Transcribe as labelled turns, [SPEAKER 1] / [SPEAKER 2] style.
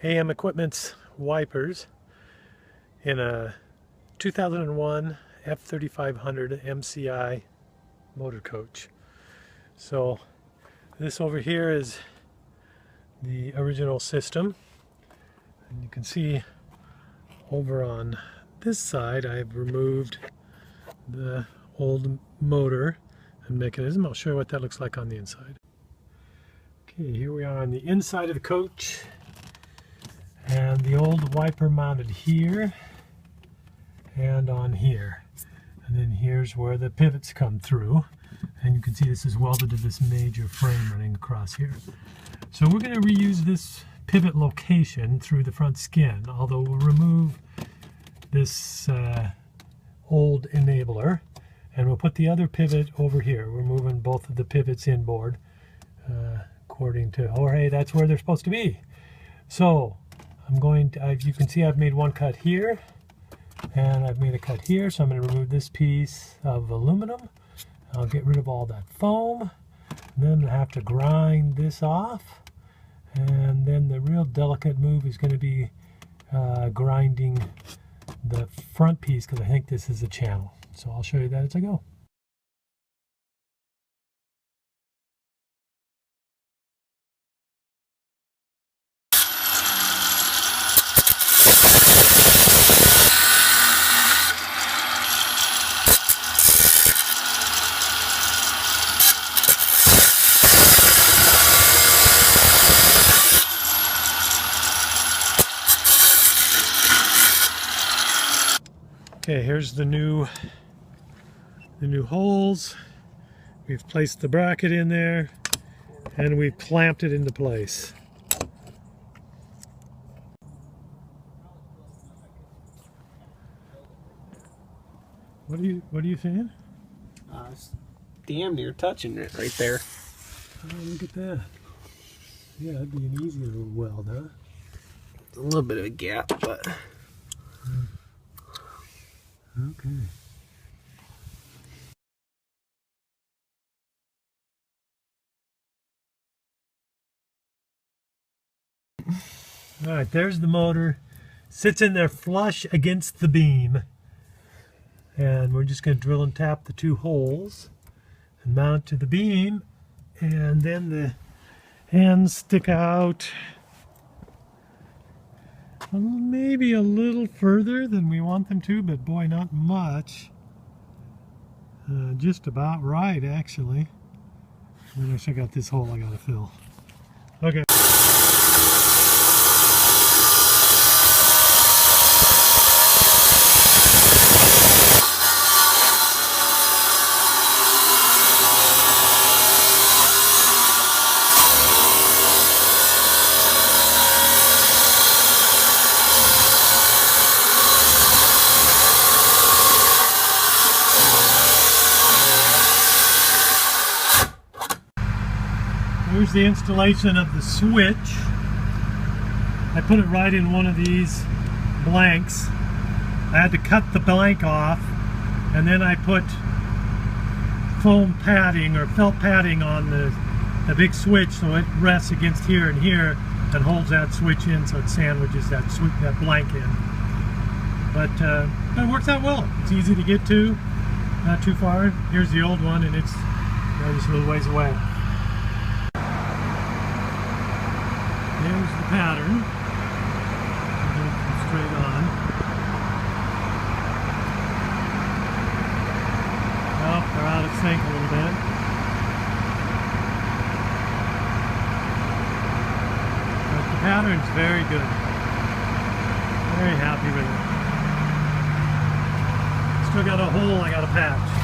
[SPEAKER 1] AM Equipment's wipers in a 2001 F3500 MCI motor coach. So this over here is the original system, and you can see over on this side I've removed the old motor and mechanism. I'll show you what that looks like on the inside. Okay, here we are on the inside of the coach, and the old wiper mounted here and on here, and then here's where the pivots come through, and you can see this is welded to this major frame running across here. So we're going to reuse this pivot location through the front skin, although we'll remove this old enabler, and we'll put the other pivot over here. We're moving both of the pivots inboard. According to Jorge, that's where they're supposed to be. So I'm going to, you can see I've made one cut here, and I've made a cut here, so I'm going to remove this piece of aluminum. I'll get rid of all that foam, and then I have to grind this off, and then the real delicate move is going to be grinding the front piece, because I think this is a channel. So I'll show you that as I go. Okay, here's the new holes. We've placed the bracket in there, and we've clamped it into place. What are you saying?
[SPEAKER 2] It's damn near touching it right there.
[SPEAKER 1] Oh, look at that. Yeah, that'd be an easy little weld, huh?
[SPEAKER 2] A little bit of a gap, but
[SPEAKER 1] okay. All right, there's the motor. Sits in there flush against the beam. And we're just going to drill and tap the two holes and mount it to the beam. And then the ends stick out maybe a little further than we want them to, but boy, not much. Just about right, actually. And then I still got this hole I gotta fill. Okay. Here's the installation of the switch. I put it right in one of these blanks. I had to cut the blank off, and then I put foam padding or felt padding on the big switch, so it rests against here and here and holds that switch in, so it sandwiches that blank in. But it works out well. It's easy to get to, not too far. Here's the old one, and it's just a little ways away. There's the pattern. Straight on. Well, they're out of sync a little bit. But the pattern's very good. Very happy with it. Still got a hole I got to patch.